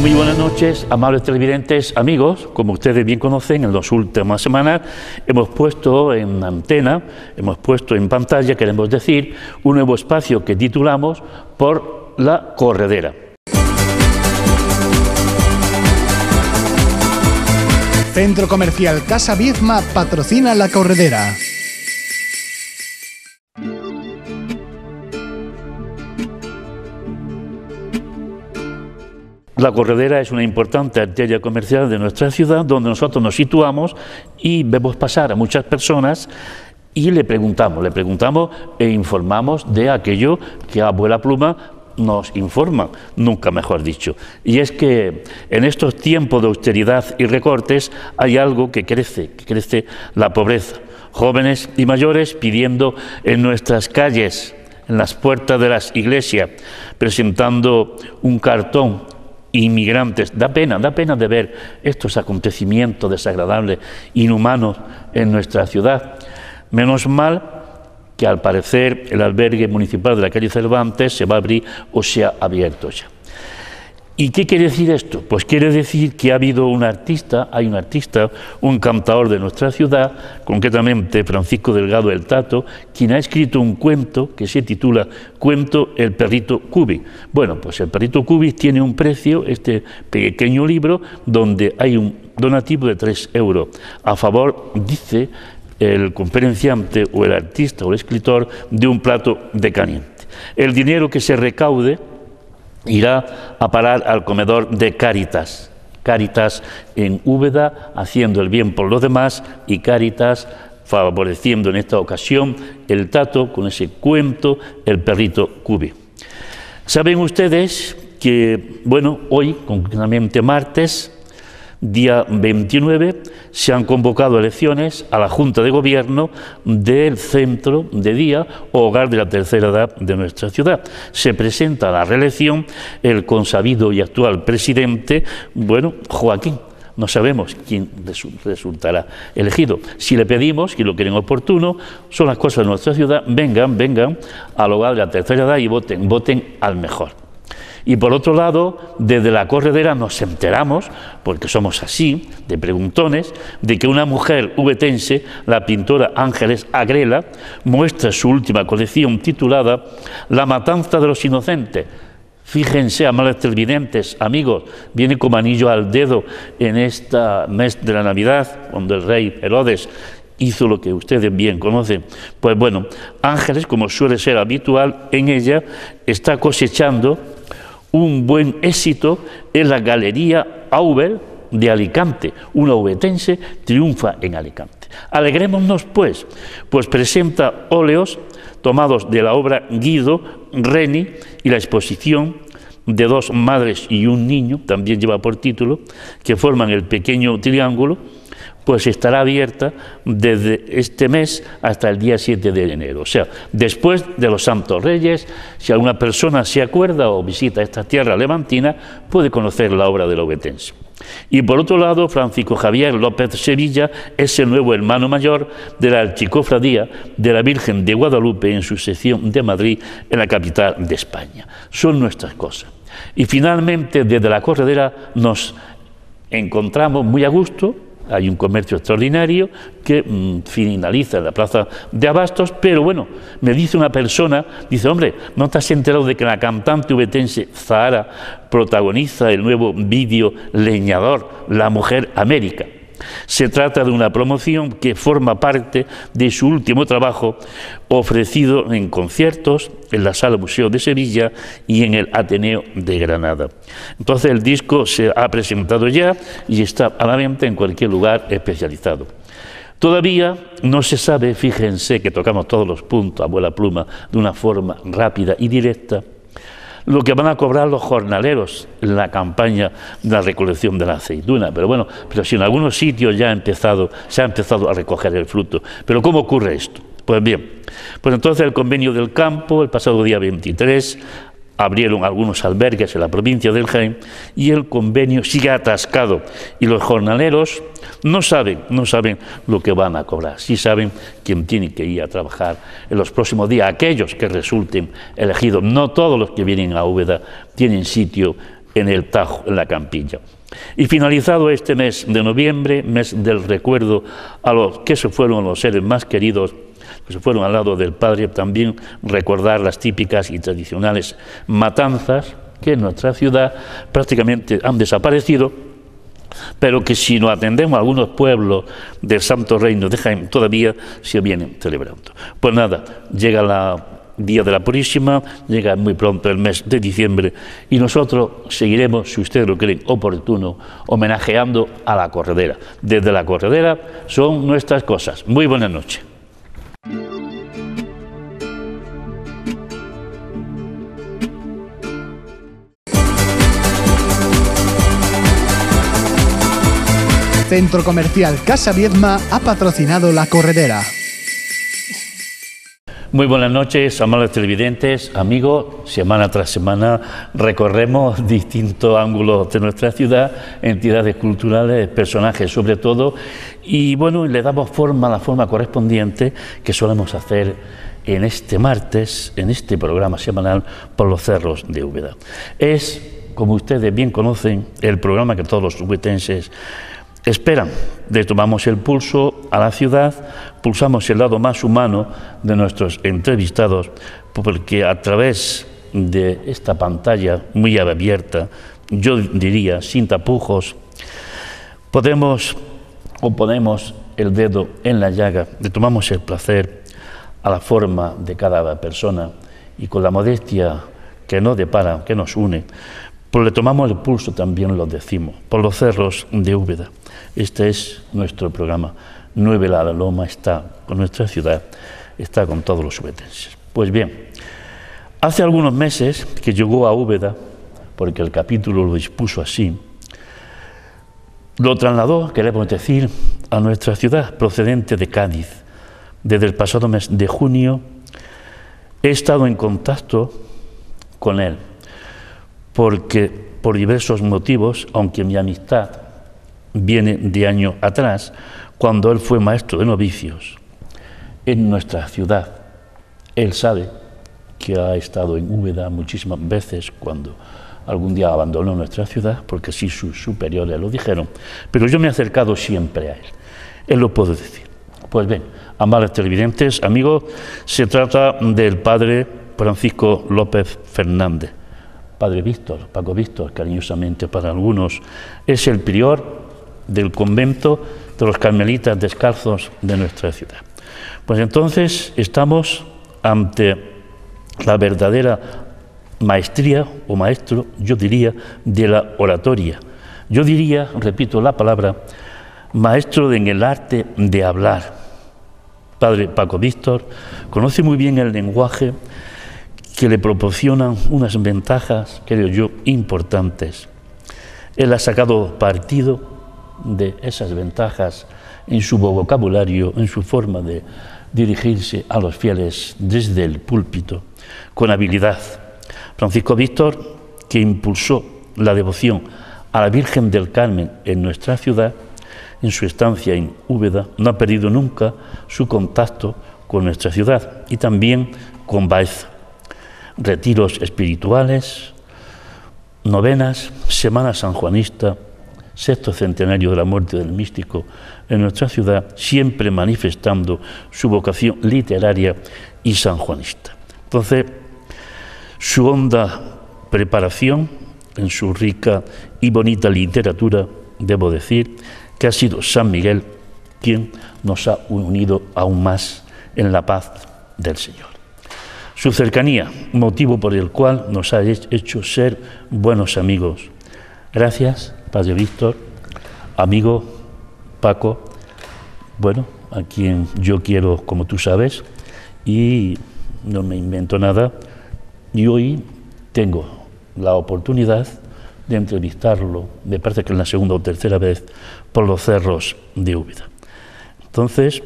Muy buenas noches, amables televidentes, amigos. Como ustedes bien conocen, en las últimas semanas hemos puesto en antena, hemos puesto en pantalla, queremos decir, un nuevo espacio que titulamos Por la Corredera. Centro Comercial Casa Viezma patrocina La Corredera. La Corredera es una importante arteria comercial de nuestra ciudad donde nosotros nos situamos y vemos pasar a muchas personas y le preguntamos e informamos de aquello que a vuela pluma nos informan, nunca mejor dicho. Y es que en estos tiempos de austeridad y recortes hay algo que crece la pobreza. Jóvenes y mayores pidiendo en nuestras calles, en las puertas de las iglesias, presentando un cartón. Inmigrantes, da pena de ver estos acontecimientos desagradables, inhumanos en nuestra ciudad. Menos mal que al parecer el albergue municipal de la calle Cervantes se va a abrir o se ha abierto ya. ¿Y qué quiere decir esto? Pues quiere decir que ha habido un artista, un cantador de nuestra ciudad, concretamente Francisco Delgado el Tato, quien ha escrito un cuento que se titula Cuento El Perrito Cubi. Bueno, pues El Perrito Cubi tiene un precio, este pequeño libro, donde hay un donativo de 3 euros, a favor, dice el conferenciante o el artista o el escritor, de un plato de caliente. El dinero que se recaude irá a parar al comedor de Cáritas. Cáritas en Úbeda, haciendo el bien por los demás, y Cáritas favoreciendo en esta ocasión el Tato con ese cuento El Perrito Cubi. Saben ustedes que, bueno, hoy, concretamente martes, día 29, se han convocado elecciones a la Junta de Gobierno del Centro de Día o Hogar de la Tercera Edad de nuestra ciudad. Se presenta a la reelección el consabido y actual presidente, bueno, Joaquín. No sabemos quién resultará elegido. Si le pedimos, y lo quieren oportuno, son las cosas de nuestra ciudad, vengan al Hogar de la Tercera Edad y voten al mejor. Y por otro lado, desde La Corredera nos enteramos, porque somos así, de preguntones, de que una mujer ubetense, la pintora Ángeles Agrela, muestra su última colección titulada La Matanza de los Inocentes. Fíjense, amables televidentes, amigos, viene como anillo al dedo en este mes de la Navidad, cuando el rey Herodes hizo lo que ustedes bien conocen. Pues bueno, Ángeles, como suele ser habitual en ella, está cosechando un buen éxito en la Galería Auber de Alicante. Una ubetense triunfa en Alicante. Alegrémonos, pues presenta óleos tomados de la obra Guido Reni y la exposición de 2 madres y un niño, también lleva por título, que forman el pequeño triángulo, pues estará abierta desde este mes hasta el día 7 de enero. O sea, después de los Santos Reyes, si alguna persona se acuerda o visita esta tierra levantina, puede conocer la obra del obetense. Y por otro lado, Francisco Javier López Sevilla es el nuevo hermano mayor de la Archicofradía de la Virgen de Guadalupe en su sección de Madrid, en la capital de España. Son nuestras cosas. Y finalmente, desde La Corredera nos encontramos muy a gusto. Hay un comercio extraordinario que finaliza en la plaza de Abastos, pero bueno, me dice una persona, dice, hombre, ¿no te has enterado de que la cantante ubetense Zahara protagoniza el nuevo vídeo Leñador, la Mujer América? Se trata de una promoción que forma parte de su último trabajo ofrecido en conciertos en la Sala Museo de Sevilla y en el Ateneo de Granada. Entonces el disco se ha presentado ya y está a la venta en cualquier lugar especializado. Todavía no se sabe, fíjense que tocamos todos los puntos a vuela pluma de una forma rápida y directa, lo que van a cobrar los jornaleros en la campaña de la recolección de la aceituna. Pero bueno, si en algunos sitios se ha empezado a recoger el fruto. ¿Pero cómo ocurre esto? Pues bien, pues entonces el convenio del campo, el pasado día 23, abrieron algunos albergues en la provincia del Jaén y el convenio sigue atascado y los jornaleros no saben lo que van a cobrar. Sí saben quién tiene que ir a trabajar en los próximos días, aquellos que resulten elegidos. No todos los que vienen a Úbeda tienen sitio en el Tajo, en la Campilla. Y finalizado este mes de noviembre, mes del recuerdo a los que se fueron, los seres más queridos, que se fueron al lado del Padre, también recordar las típicas y tradicionales matanzas que en nuestra ciudad prácticamente han desaparecido, pero que si nos atendemos a algunos pueblos del Santo Reino de Jaén todavía se vienen celebrando. Pues nada, llega la Día de la Purísima, llega muy pronto el mes de diciembre y nosotros seguiremos, si ustedes lo creen oportuno, homenajeando a la corredera. Desde la corredera son nuestras cosas. Muy buenas noches. Centro Comercial Casa Viedma ha patrocinado la corredera. Muy buenas noches, amables televidentes, amigos. Semana tras semana recorremos distintos ángulos de nuestra ciudad, entidades culturales, personajes sobre todo, y bueno, le damos forma a la forma correspondiente que solemos hacer en este martes, en este programa semanal por los cerros de Úbeda. Es, como ustedes bien conocen, el programa que todos los ubetenses esperan. Le tomamos el pulso a la ciudad, pulsamos el lado más humano de nuestros entrevistados, porque a través de esta pantalla muy abierta, yo diría sin tapujos, ponemos el dedo en la llaga, le tomamos el placer a la forma de cada persona y con la modestia que nos depara, que nos une, pues le tomamos el pulso, también lo decimos, por los cerros de Úbeda. Este es nuestro programa. La Loma está con nuestra ciudad, está con todos los ubetenses. Pues bien, hace algunos meses que llegó a Úbeda, porque el capítulo lo dispuso así, lo trasladó, queremos decir, a nuestra ciudad, procedente de Cádiz. Desde el pasado mes de junio he estado en contacto con él, porque por diversos motivos, aunque mi amistad viene de años atrás, cuando él fue maestro de novicios en nuestra ciudad. Él sabe que ha estado en Úbeda muchísimas veces cuando algún día abandonó nuestra ciudad, porque sí sus superiores lo dijeron, pero yo me he acercado siempre a él lo puedo decir. Pues bien, amables televidentes, amigos, se trata del padre Francisco López Fernández, padre Víctor, Paco Víctor, cariñosamente para algunos, es el prior del convento de los carmelitas descalzos de nuestra ciudad. Pues entonces estamos ante la verdadera maestría o maestro, yo diría, de la oratoria. Yo diría, repito la palabra, maestro en el arte de hablar. Padre Paco Víctor conoce muy bien el lenguaje, que le proporcionan unas ventajas, creo yo, importantes. Él ha sacado partido de esas ventajas en su vocabulario, en su forma de dirigirse a los fieles desde el púlpito, con habilidad. Francisco Víctor, que impulsó la devoción a la Virgen del Carmen en nuestra ciudad, en su estancia en Úbeda, no ha perdido nunca su contacto con nuestra ciudad y también con Baeza. Retiros espirituales, novenas, Semana Sanjuanista, sexto centenario de la muerte del místico en nuestra ciudad, siempre manifestando su vocación literaria y sanjuanista. Entonces, su honda preparación en su rica y bonita literatura, debo decir, que ha sido San Miguel quien nos ha unido aún más en la paz del Señor. Su cercanía, motivo por el cual nos ha hecho ser buenos amigos. Gracias, Padre Víctor, amigo Paco, bueno, a quien yo quiero, como tú sabes, y no me invento nada, y hoy tengo la oportunidad de entrevistarlo, me parece que es la segunda o tercera vez, por los cerros de Úbeda. Entonces,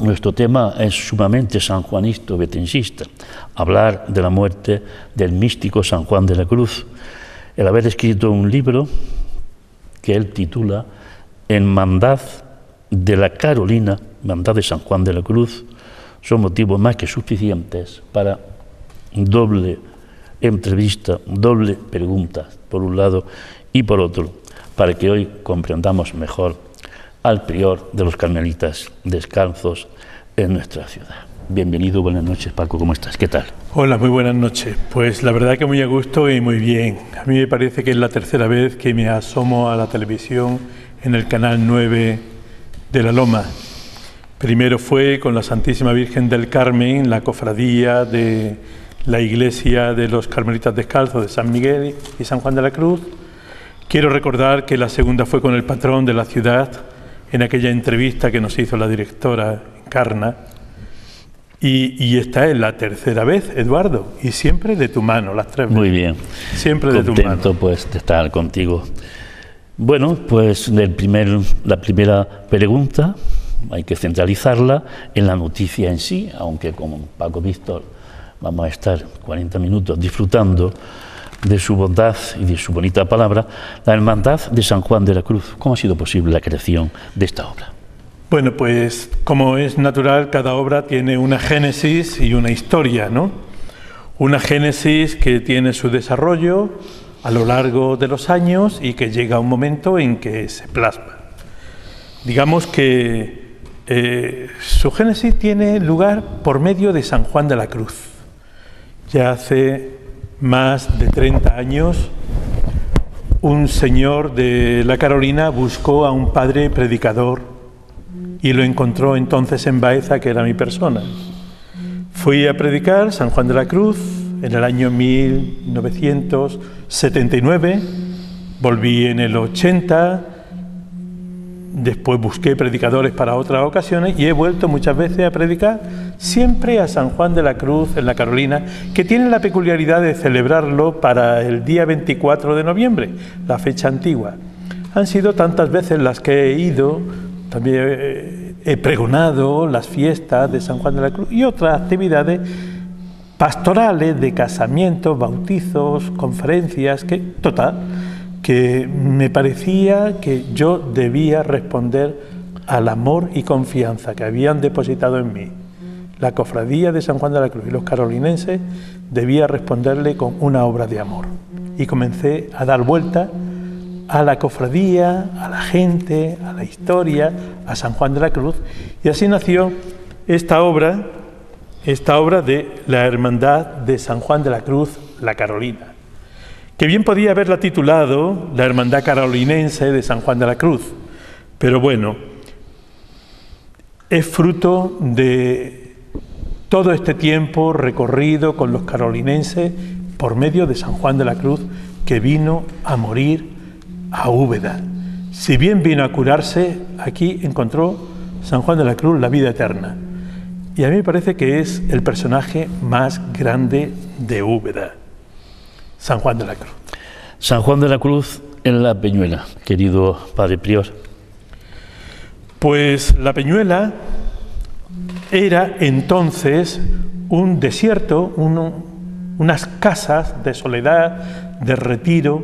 nuestro tema es sumamente sanjuanista, betensista, hablar de la muerte del místico San Juan de la Cruz, el haber escrito un libro que él titula Hermandad de la Carolina, Hermandad de San Juan de la Cruz, son motivos más que suficientes para doble entrevista, doble pregunta, por un lado y por otro, para que hoy comprendamos mejor al prior de los carmelitas descalzos en nuestra ciudad. Bienvenido, buenas noches, Paco, ¿cómo estás? ¿Qué tal? Hola, muy buenas noches. Pues la verdad que muy a gusto y muy bien. A mí me parece que es la tercera vez que me asomo a la televisión en el canal 9 de La Loma. Primero fue con la Santísima Virgen del Carmen, la cofradía de la iglesia de los Carmelitas Descalzos de San Miguel y San Juan de la Cruz. Quiero recordar que la segunda fue con el patrón de la ciudad, en aquella entrevista que nos hizo la directora Encarna. Y esta es la tercera vez, Eduardo, y siempre de tu mano, las tres veces. Muy bien. Siempre de tu mano. Contento pues de estar contigo. Bueno, pues la primera pregunta hay que centralizarla en la noticia en sí, aunque con Paco Víctor vamos a estar 40 minutos disfrutando de su bondad y de su bonita palabra, la Hermandad de San Juan de la Cruz. ¿Cómo ha sido posible la creación de esta obra? Bueno, pues como es natural, cada obra tiene una génesis y una historia, ¿no? Una génesis que tiene su desarrollo a lo largo de los años y que llega a un momento en que se plasma. Digamos que su génesis tiene lugar por medio de San Juan de la Cruz. Ya hace más de 30 años, un señor de la Carolina buscó a un padre predicador y lo encontró entonces en Baeza, que era mi persona. Fui a predicar San Juan de la Cruz en el año 1979, volví en el 80, después busqué predicadores para otras ocasiones y he vuelto muchas veces a predicar, siempre a San Juan de la Cruz en la Carolina, que tiene la peculiaridad de celebrarlo para el día 24 de noviembre, la fecha antigua. Han sido tantas veces las que he ido, también he pregonado las fiestas de San Juan de la Cruz y otras actividades pastorales de casamientos, bautizos, conferencias, que me parecía que yo debía responder al amor y confianza que habían depositado en mí. La cofradía de San Juan de la Cruz y los carolinenses debía responderle con una obra de amor. Y comencé a dar vuelta a la cofradía, a la gente, a la historia, a San Juan de la Cruz, y así nació esta obra de la Hermandad de San Juan de la Cruz, la Carolina, que bien podía haberla titulado la Hermandad Carolinense de San Juan de la Cruz, pero bueno, es fruto de todo este tiempo recorrido con los carolinenses por medio de San Juan de la Cruz, que vino a morir a Úbeda. Si bien vino a curarse, aquí encontró San Juan de la Cruz la vida eterna. Y a mí me parece que es el personaje más grande de Úbeda, San Juan de la Cruz. San Juan de la Cruz en la Peñuela, querido padre prior. Pues la Peñuela era entonces un desierto, unas casas de soledad, de retiro,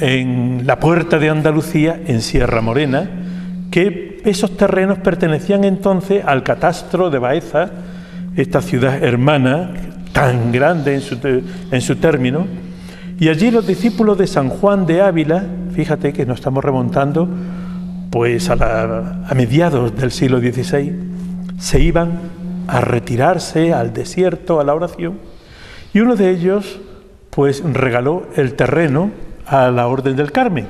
en la puerta de Andalucía, en Sierra Morena, que esos terrenos pertenecían entonces al catastro de Baeza, esta ciudad hermana, tan grande en su término, y allí los discípulos de San Juan de Ávila, fíjate que nos estamos remontando pues a mediados del siglo XVI, se iban a retirarse al desierto, a la oración, y uno de ellos pues regaló el terreno a la Orden del Carmen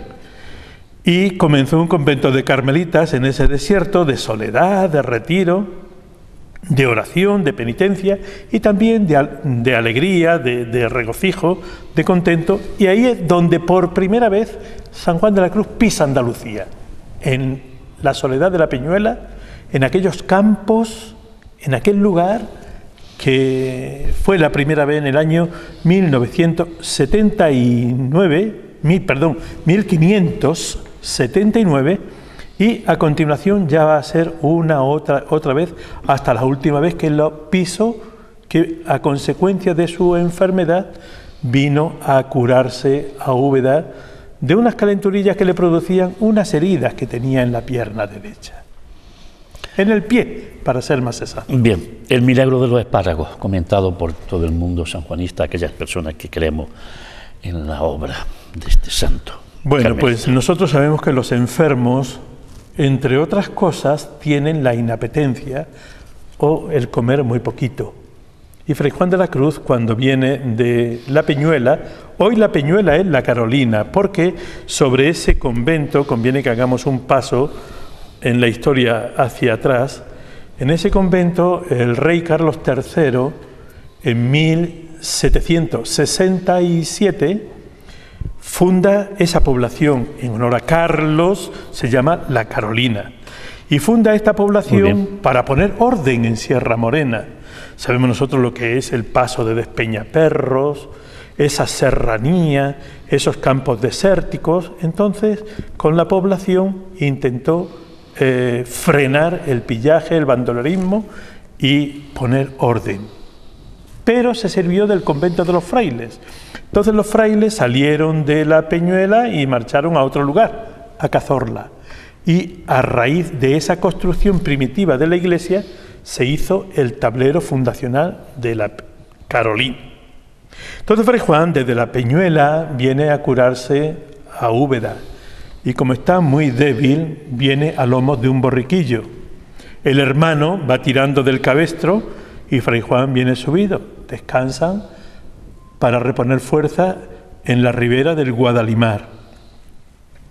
y comenzó un convento de carmelitas en ese desierto de soledad, de retiro, de oración, de penitencia y también de alegría, de regocijo, de contento, y ahí es donde por primera vez San Juan de la Cruz pisa Andalucía, en la soledad de la Peñuela, en aquellos campos, en aquel lugar que fue la primera vez en el año 1579, y a continuación ya va a ser otra vez, hasta la última vez que lo pisó, que a consecuencia de su enfermedad vino a curarse a Úbeda de unas calenturillas que le producían unas heridas que tenía en la pierna derecha. en el pie, para ser más exacto. Bien, el milagro de los espárragos, comentado por todo el mundo sanjuanista, aquellas personas que creemos en la obra de este santo. Bueno, Carmelita. pues nosotros sabemos que los enfermos, entre otras cosas, tienen la inapetencia o el comer muy poquito. Y Fray Juan de la Cruz, cuando viene de La Peñuela, hoy La Peñuela es La Carolina, porque sobre ese convento conviene que hagamos un paso en la historia hacia atrás. En ese convento, el rey Carlos III, en 1767, funda esa población en honor a Carlos, se llama La Carolina, y funda esta población para poner orden en Sierra Morena. Sabemos nosotros lo que es el paso de Despeñaperros, esa serranía, esos campos desérticos. Entonces, con la población intentó frenar el pillaje, el bandolerismo y poner orden. Pero se sirvió del convento de los frailes. Entonces los frailes salieron de La Peñuela y marcharon a otro lugar, a Cazorla. Y a raíz de esa construcción primitiva de la iglesia se hizo el tablero fundacional de La Carolina. Entonces Fray Juan desde La Peñuela viene a curarse a Úbeda y como está muy débil viene a lomos de un borriquillo. El hermano va tirando del cabestro y Fray Juan viene subido. Descansan para reponer fuerza en la ribera del Guadalimar.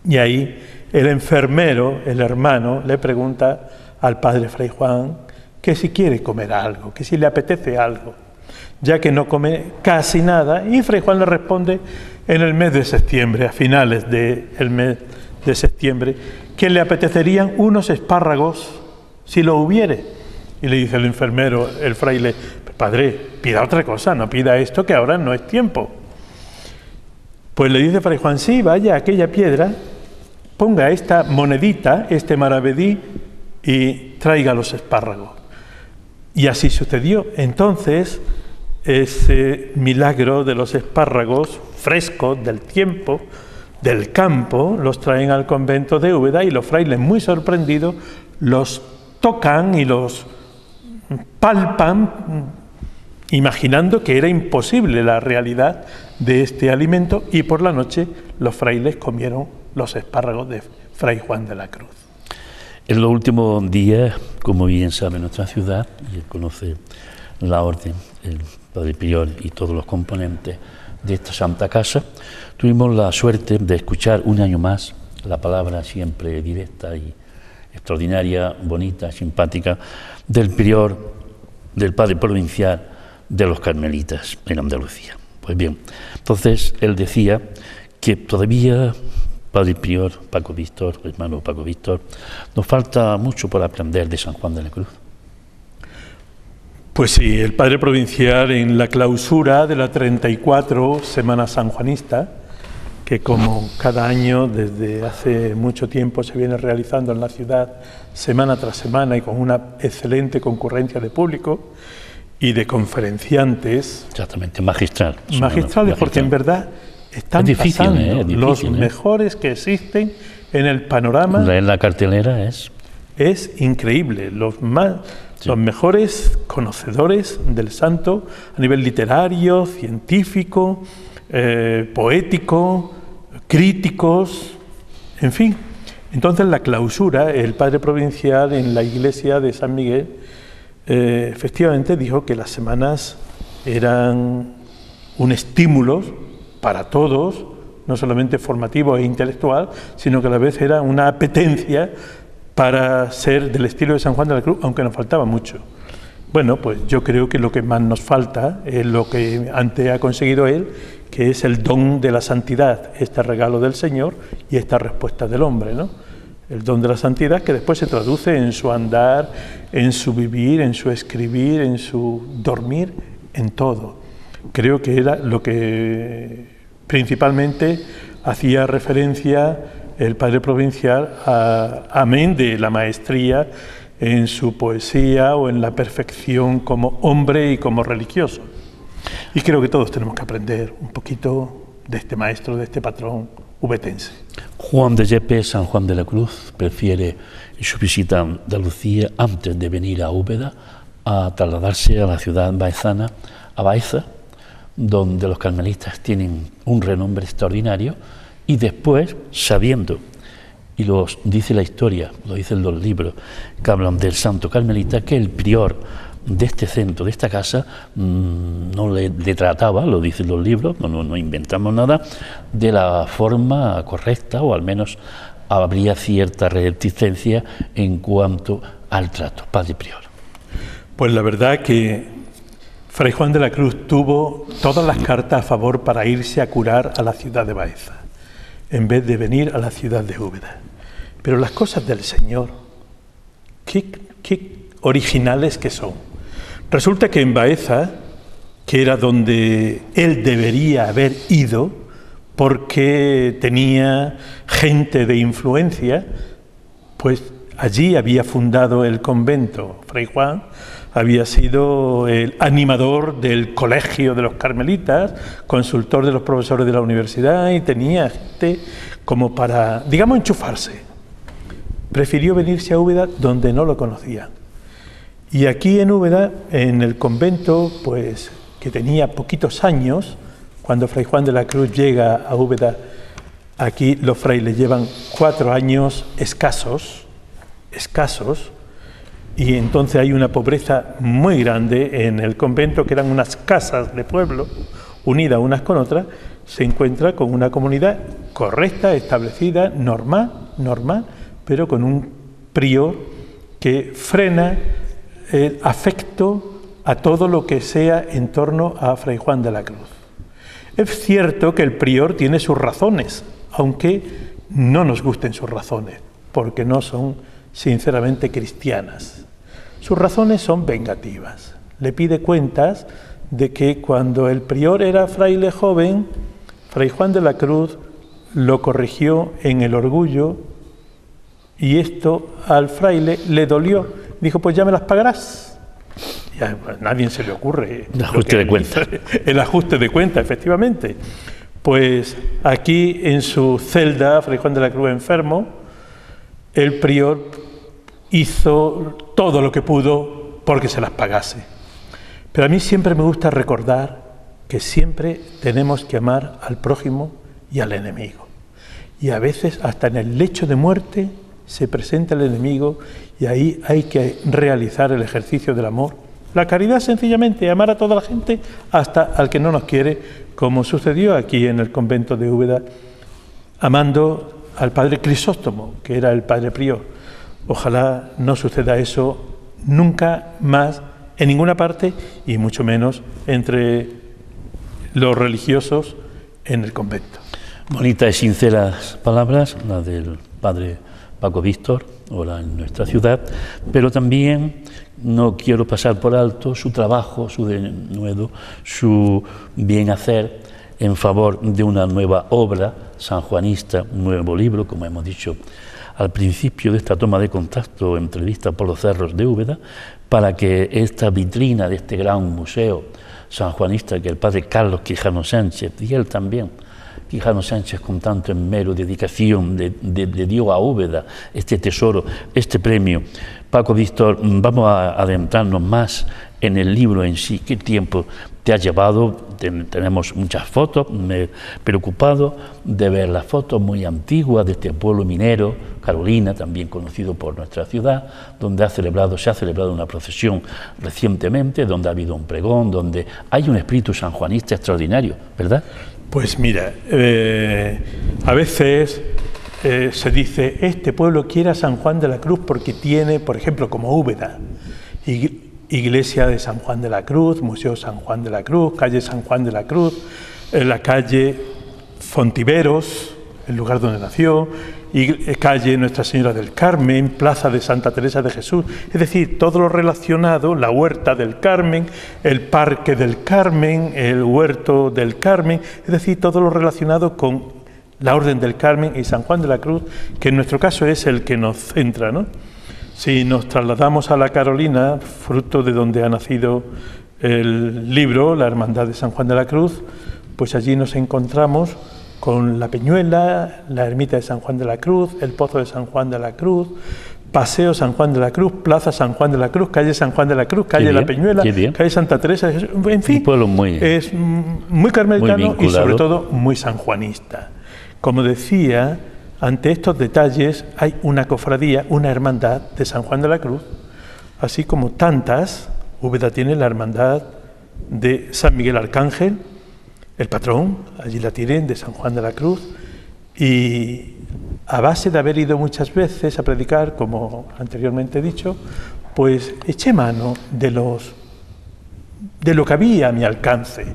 Y ahí el enfermero, el hermano, le pregunta al padre Fray Juan que si quiere comer algo, que si le apetece algo, ya que no come casi nada, y Fray Juan le responde en el mes de septiembre, a finales del mes de septiembre, que le apetecerían unos espárragos si lo hubiere. Y le dice el enfermero, el fraile, padre, pida otra cosa, no pida esto que ahora no es tiempo. Pues le dice Fray Juan, sí, vaya a aquella piedra, ponga esta monedita, este maravedí, y traiga los espárragos. Y así sucedió. Entonces, ese milagro de los espárragos frescos del tiempo, del campo, los traen al convento de Úbeda y los frailes, muy sorprendidos, los tocan y los palpan, imaginando que era imposible la realidad de este alimento, y por la noche los frailes comieron los espárragos de Fray Juan de la Cruz. En los últimos días, como bien sabe nuestra ciudad, y él conoce la orden, el padre prior y todos los componentes de esta Santa Casa, tuvimos la suerte de escuchar un año más la palabra siempre directa y extraordinaria, bonita, simpática, del prior, del padre provincial de los carmelitas en Andalucía. Pues bien, entonces él decía que todavía, padre prior Paco Víctor, hermano Paco Víctor, nos falta mucho por aprender de San Juan de la Cruz. Pues sí, el padre provincial en la clausura de la 34 Semana Sanjuanista, que como cada año desde hace mucho tiempo se viene realizando en la ciudad semana tras semana y con una excelente concurrencia de público y de conferenciantes. Exactamente, magistrales, porque en verdad están pasando los mejores que existen en el panorama. La cartelera es increíble, los mejores conocedores del santo a nivel literario, científico, poético, críticos, en fin. Entonces la clausura, el padre provincial en la iglesia de San Miguel, efectivamente dijo que las semanas eran un estímulo para todos, no solamente formativo e intelectual, sino que a la vez era una apetencia para ser del estilo de San Juan de la Cruz, aunque nos faltaba mucho. Bueno, pues yo creo que lo que más nos falta es lo que antes ha conseguido él, que es el don de la santidad, este regalo del Señor y esta respuesta del hombre, ¿no? El don de la santidad que después se traduce en su andar, en su vivir, en su escribir, en su dormir, en todo. Creo que era lo que principalmente hacía referencia el padre provincial, amén de la maestría en su poesía o en la perfección como hombre y como religioso. Y creo que todos tenemos que aprender un poquito de este maestro, de este patrón ubetense. Juan de Yepes, San Juan de la Cruz, prefiere en su visita a Andalucía, antes de venir a Úbeda, a trasladarse a la ciudad baezana, a Baeza, donde los carmelitas tienen un renombre extraordinario, y después, sabiendo, y los dice la historia, lo dicen los libros que hablan del santo carmelita, que el prior de este centro, de esta casa, no le trataba, lo dicen los libros, no inventamos nada, de la forma correcta, o al menos habría cierta reticencia en cuanto al trato, padre prior. Pues la verdad que Fray Juan de la Cruz tuvo todas las cartas a favor para irse a curar a la ciudad de Baeza, en vez de venir a la ciudad de Úbeda. Pero las cosas del Señor, qué originales que son. Resulta que en Baeza, que era donde él debería haber ido, porque tenía gente de influencia, pues allí había fundado el convento. Fray Juan había sido el animador del colegio de los carmelitas, consultor de los profesores de la universidad, y tenía gente como para, digamos, enchufarse. Prefirió venirse a Úbeda, donde no lo conocía. Y aquí en Úbeda, en el convento, pues que tenía poquitos años, cuando Fray Juan de la Cruz llega a Úbeda, aquí los frailes llevan 4 años escasos, y entonces hay una pobreza muy grande en el convento, que eran unas casas de pueblo, unidas unas con otras. Se encuentra con una comunidad correcta, establecida, normal, pero con un prior que frena el afecto a todo lo que sea en torno a Fray Juan de la Cruz. Es cierto que el prior tiene sus razones, aunque no nos gusten sus razones, porque no son sinceramente cristianas. Sus razones son vengativas. Le pide cuentas de que cuando el prior era fraile joven, Fray Juan de la Cruz lo corrigió en el orgullo, y esto al fraile le dolió. Dijo, pues ya me las pagarás. Y a nadie se le ocurre. El ajuste de cuenta. El ajuste de cuenta, efectivamente. Pues aquí en su celda, Fray Juan de la Cruz enfermo, el prior hizo todo lo que pudo porque se las pagase. Pero a mí siempre me gusta recordar que siempre tenemos que amar al prójimo y al enemigo. Y a veces hasta en el lecho de muerte se presenta el enemigo, y ahí hay que realizar el ejercicio del amor. La caridad, sencillamente, amar a toda la gente, hasta al que no nos quiere, como sucedió aquí en el convento de Úbeda, amando al padre Crisóstomo, que era el padre prior. Ojalá no suceda eso nunca más en ninguna parte, y mucho menos entre los religiosos en el convento. Bonitas y sinceras palabras, las del padre Paco Víctor, ahora en nuestra ciudad, pero también no quiero pasar por alto su trabajo, su denuedo, su bien hacer en favor de una nueva obra sanjuanista, un nuevo libro, como hemos dicho al principio de esta toma de contacto, entrevista por los cerros de Úbeda, para que esta vitrina de este gran museo sanjuanista que el padre Carlos Quijano Sánchez, y él también, Quijano Sánchez, con tanto esmero, dedicación, de dio a Úbeda este tesoro, este premio. Paco Víctor, vamos a adentrarnos más en el libro en sí. ¿Qué tiempo te ha llevado? Tenemos muchas fotos, me he preocupado de ver las fotos muy antiguas de este pueblo minero, Carolina, también conocido por nuestra ciudad, donde se ha celebrado una procesión recientemente, donde ha habido un pregón, donde hay un espíritu sanjuanista extraordinario, ¿verdad? Pues mira, a veces se dice, este pueblo quiere a San Juan de la Cruz porque tiene, por ejemplo, como Úbeda, iglesia de San Juan de la Cruz, Museo San Juan de la Cruz, calle San Juan de la Cruz, la calle Fontiveros, el lugar donde nació, calle Nuestra Señora del Carmen, plaza de Santa Teresa de Jesús, es decir, todo lo relacionado, la huerta del Carmen, el parque del Carmen, el huerto del Carmen, es decir, todo lo relacionado con la Orden del Carmen y San Juan de la Cruz, que en nuestro caso es el que nos centra, ¿no? Si nos trasladamos a la Carolina, fruto de donde ha nacido el libro, la Hermandad de San Juan de la Cruz, pues allí nos encontramos con la Peñuela, la ermita de San Juan de la Cruz, el Pozo de San Juan de la Cruz, Paseo San Juan de la Cruz, Plaza San Juan de la Cruz, calle San Juan de la Cruz, calle La Peñuela, calle Santa Teresa, en fin, un pueblo es muy carmelitano y sobre todo muy sanjuanista. Como decía, ante estos detalles hay una cofradía, una hermandad de San Juan de la Cruz, así como tantas. Úbeda tiene la hermandad de San Miguel Arcángel, el patrón, allí la tienen, de San Juan de la Cruz, y a base de haber ido muchas veces a predicar, como anteriormente he dicho, pues eché mano de lo que había a mi alcance.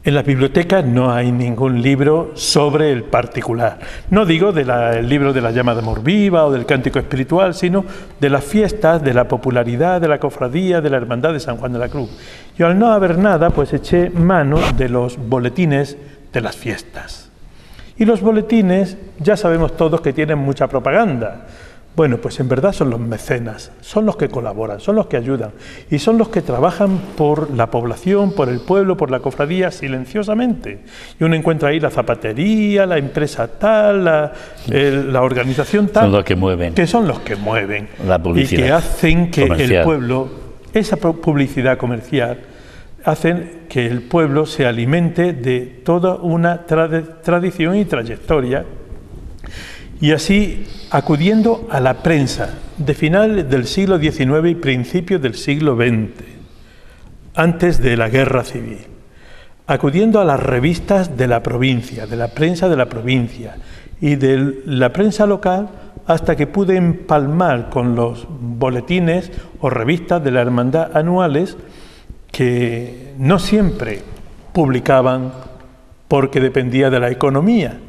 En las bibliotecas no hay ningún libro sobre el particular. No digo del libro de la llama de amor viva o del cántico espiritual, sino de las fiestas, de la popularidad de la cofradía, de la hermandad de San Juan de la Cruz. Yo al no haber nada, pues eché mano de los boletines de las fiestas. Y los boletines, ya sabemos todos que tienen mucha propaganda. Bueno, pues en verdad son los mecenas, son los que colaboran, son los que ayudan y son los que trabajan por la población, por el pueblo, por la cofradía, silenciosamente. Y uno encuentra ahí la zapatería, la empresa tal, la organización tal, son los que mueven, que son los que mueven la publicidad, y que hacen que comercial. El pueblo, esa publicidad comercial, hacen que el pueblo se alimente de toda una tradición y trayectoria. Y así, acudiendo a la prensa de finales del siglo XIX y principios del siglo XX, antes de la Guerra Civil, acudiendo a las revistas de la provincia, de la prensa de la provincia y de la prensa local, hasta que pude empalmar con los boletines o revistas de la hermandad anuales, que no siempre publicaban porque dependía de la economía.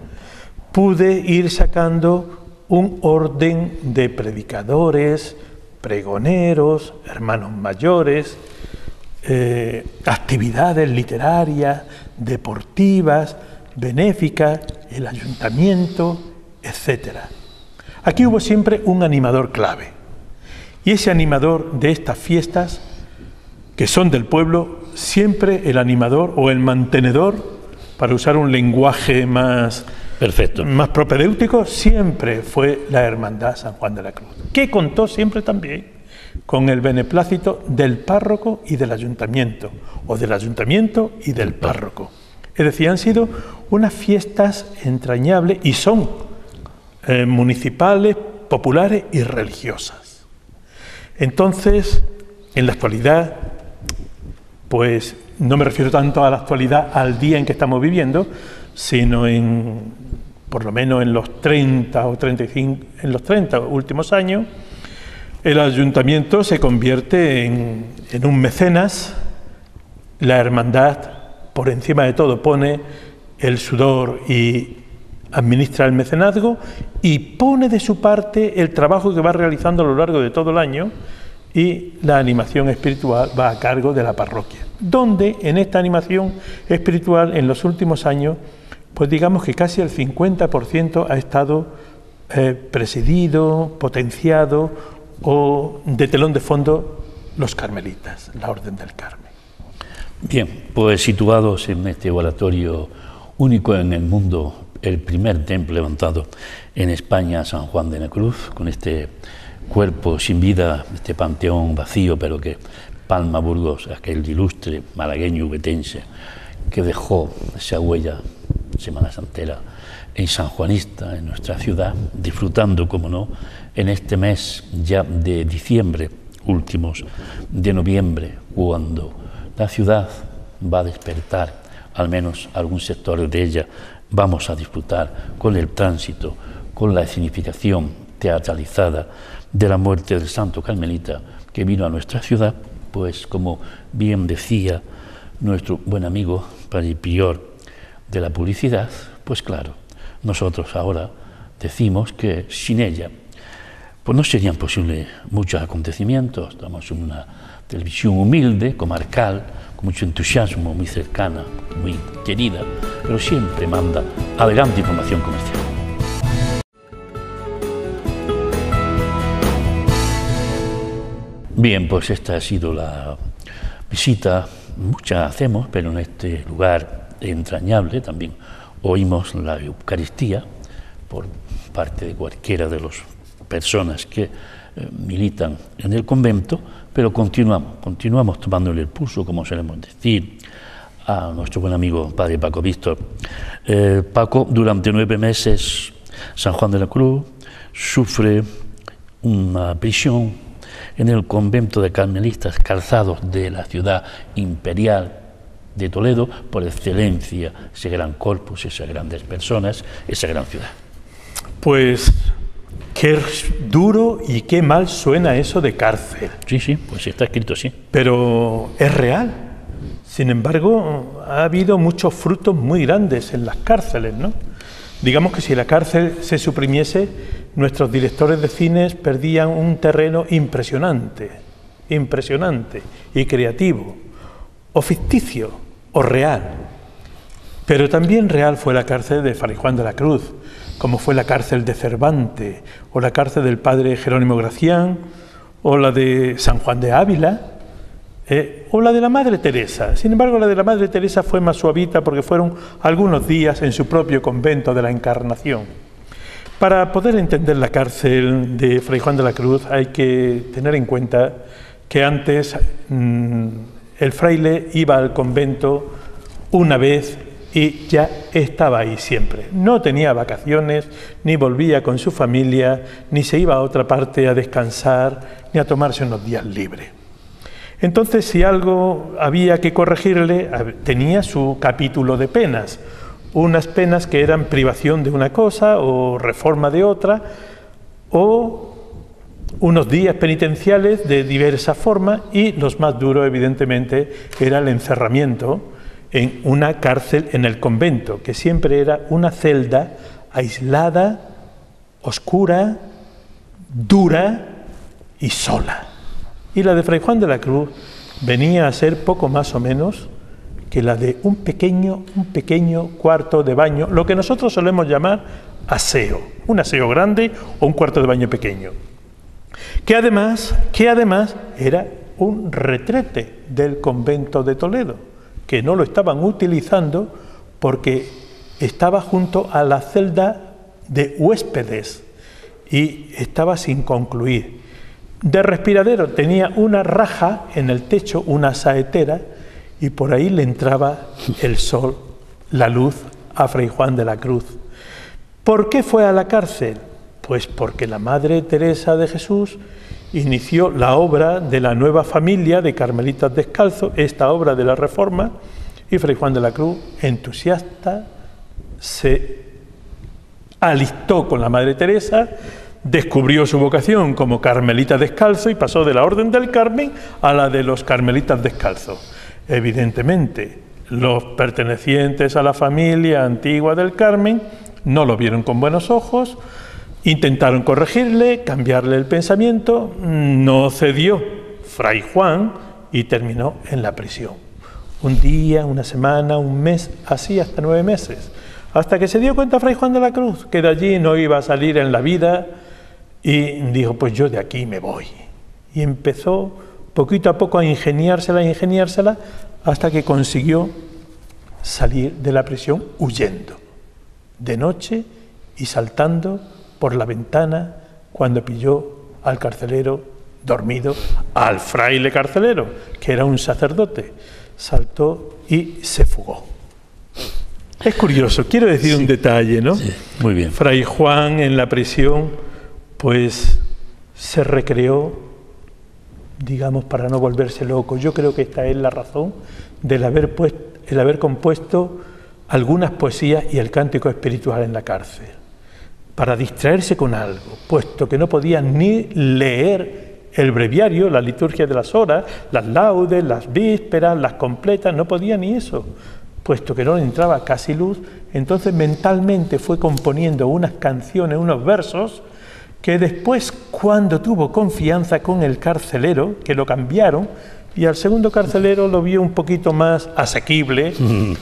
Pude ir sacando un orden de predicadores, pregoneros, hermanos mayores, actividades literarias, deportivas, benéficas, el ayuntamiento, etc. Aquí hubo siempre un animador clave. Y ese animador de estas fiestas, que son del pueblo, siempre el animador o el mantenedor, para usar un lenguaje más... perfecto, más propedéutico, siempre fue la Hermandad San Juan de la Cruz, que contó siempre también con el beneplácito del párroco y del ayuntamiento, o del ayuntamiento y del párroco. Es decir, han sido unas fiestas entrañables y son municipales, populares y religiosas. Entonces, en la actualidad, pues no me refiero tanto a la actualidad, al día en que estamos viviendo, sino por lo menos en los 30 o 35, en los 30 últimos años, el ayuntamiento se convierte en un mecenas. La hermandad, por encima de todo, pone el sudor y administra el mecenazgo y pone de su parte el trabajo que va realizando a lo largo de todo el año, y la animación espiritual va a cargo de la parroquia, donde en esta animación espiritual en los últimos años, pues digamos que casi el 50% ha estado presidido, potenciado o de telón de fondo los carmelitas, la Orden del Carmen. Bien, pues situados en este oratorio único en el mundo, el primer templo levantado en España, San Juan de la Cruz, con este cuerpo sin vida, este panteón vacío, pero que Palma Burgos, aquel ilustre malagueño ubetense, que dejó esa huella Semana Santera en sanjuanista, en nuestra ciudad, disfrutando, como no, en este mes ya de diciembre, últimos de noviembre, cuando la ciudad va a despertar, al menos algún sector de ella, vamos a disfrutar con el tránsito, con la escenificación teatralizada de la muerte del santo carmelita que vino a nuestra ciudad, pues como bien decía nuestro buen amigo Padre Prior de la publicidad, pues claro, nosotros ahora decimos que sin ella pues no serían posibles muchos acontecimientos. Estamos en una televisión humilde, comarcal, con mucho entusiasmo, muy cercana, muy querida, pero siempre manda adelante información comercial. Bien, pues esta ha sido la visita, muchas hacemos, pero en este lugar entrañable, también oímos la Eucaristía por parte de cualquiera de las personas que militan en el convento, pero continuamos tomándole el pulso, como solemos decir, a nuestro buen amigo padre Paco Víctor. Paco, durante 9 meses, San Juan de la Cruz, sufre una prisión en el convento de carmelistas calzados de la ciudad imperial de Toledo, por excelencia, ese gran corpus, esas grandes personas, esa gran ciudad. Pues qué duro y qué mal suena eso de cárcel. Sí, pues está escrito así. Pero es real. Sin embargo, ha habido muchos frutos muy grandes en las cárceles, ¿no? Digamos que si la cárcel se suprimiese, nuestros directores de cines perdían un terreno impresionante y creativo, o ficticio, o real. Pero también real fue la cárcel de Fray Juan de la Cruz, como fue la cárcel de Cervantes, o la cárcel del padre Jerónimo Gracián, o la de San Juan de Ávila, o la de la Madre Teresa. Sin embargo, la de la Madre Teresa fue más suavita porque fueron algunos días en su propio convento de la Encarnación. Para poder entender la cárcel de Fray Juan de la Cruz hay que tener en cuenta que antes el fraile iba al convento una vez y ya estaba ahí siempre. No tenía vacaciones, ni volvía con su familia, ni se iba a otra parte a descansar, ni a tomarse unos días libres. Entonces, si algo había que corregirle, tenía su capítulo de penas, unas penas que eran privación de una cosa o reforma de otra, o unos días penitenciales de diversa forma, y los más duros, evidentemente, era el encerramiento en una cárcel en el convento, que siempre era una celda aislada, oscura, dura y sola. Y la de Fray Juan de la Cruz venía a ser poco más o menos que la de un pequeño cuarto de baño, lo que nosotros solemos llamar aseo, un aseo grande o un cuarto de baño pequeño, que además era un retrete del convento de Toledo, que no lo estaban utilizando porque estaba junto a la celda de huéspedes y estaba sin concluir. De respiradero tenía una raja en el techo, una saetera, y por ahí le entraba el sol, la luz, a Fray Juan de la Cruz. ¿Por qué fue a la cárcel? Pues porque la Madre Teresa de Jesús inició la obra de la nueva familia de carmelitas descalzos, esta obra de la Reforma, y Fray Juan de la Cruz, entusiasta, se alistó con la Madre Teresa, descubrió su vocación como carmelita descalzo y pasó de la Orden del Carmen a la de los carmelitas descalzos. Evidentemente, los pertenecientes a la familia antigua del Carmen no lo vieron con buenos ojos, intentaron corregirle, cambiarle el pensamiento, no cedió Fray Juan y terminó en la prisión. Un día, una semana, un mes, así hasta 9 meses, hasta que se dio cuenta Fray Juan de la Cruz que de allí no iba a salir en la vida. Y dijo, pues yo de aquí me voy. Y empezó poquito a poco a ingeniársela, hasta que consiguió salir de la prisión huyendo, de noche y saltando por la ventana cuando pilló al carcelero dormido, al fraile carcelero, que era un sacerdote. Saltó y se fugó. Es curioso, quiero decir un detalle, ¿no? Sí, muy bien. Fray Juan en la prisión pues se recreó, digamos, para no volverse loco. Yo creo que esta es la razón del haber compuesto algunas poesías y el cántico espiritual en la cárcel, para distraerse con algo, puesto que no podía ni leer el breviario, la liturgia de las horas, las laudes, las vísperas, las completas, no podía ni eso, puesto que no le entraba casi luz. Entonces mentalmente fue componiendo unas canciones, unos versos, que después, cuando tuvo confianza con el carcelero, que lo cambiaron, y al segundo carcelero lo vio un poquito más asequible,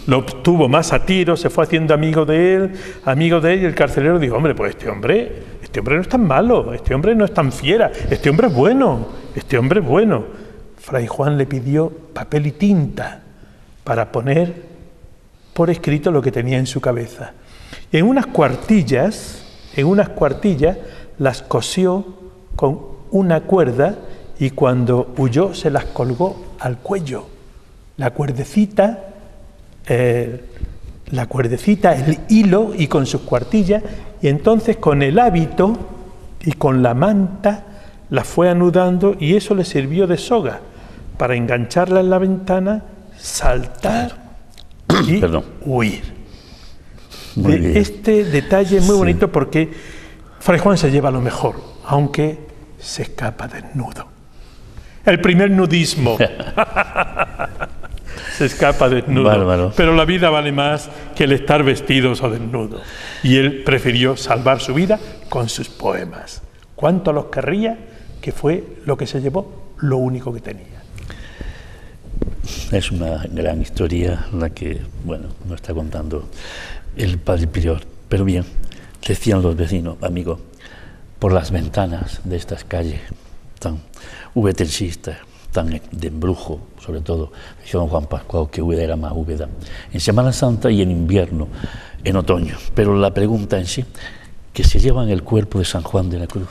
lo tuvo más a tiro, se fue haciendo amigo de él, y el carcelero dijo, hombre, pues este hombre no es tan malo, este hombre no es tan fiera, este hombre es bueno. Fray Juan le pidió papel y tinta para poner por escrito lo que tenía en su cabeza. En unas cuartillas las cosió con una cuerda y cuando huyó se las colgó al cuello. La cuerdecita, el hilo y con sus cuartillas, y entonces con el hábito y con la manta la fue anudando y eso le sirvió de soga para engancharla en la ventana, saltar y huir. Este detalle es muy bonito porque Fray Juan se lleva lo mejor, aunque se escapa desnudo. El primer nudismo. Se escapa desnudo. Bárbaro. Pero la vida vale más que el estar vestidos o desnudos. Y él prefirió salvar su vida con sus poemas. ¿Cuánto los querría? Que fue lo que se llevó, lo único que tenía. Es una gran historia la que, bueno, nos está contando el padre prior. Pero bien, decían los vecinos, amigos, por las ventanas de estas calles tan uvetensistas, tan de embrujo, sobre todo, decía don Juan Pascual que Úbeda era más Úbeda, en Semana Santa y en invierno, en otoño. Pero la pregunta en sí, que se llevan el cuerpo de San Juan de la Cruz,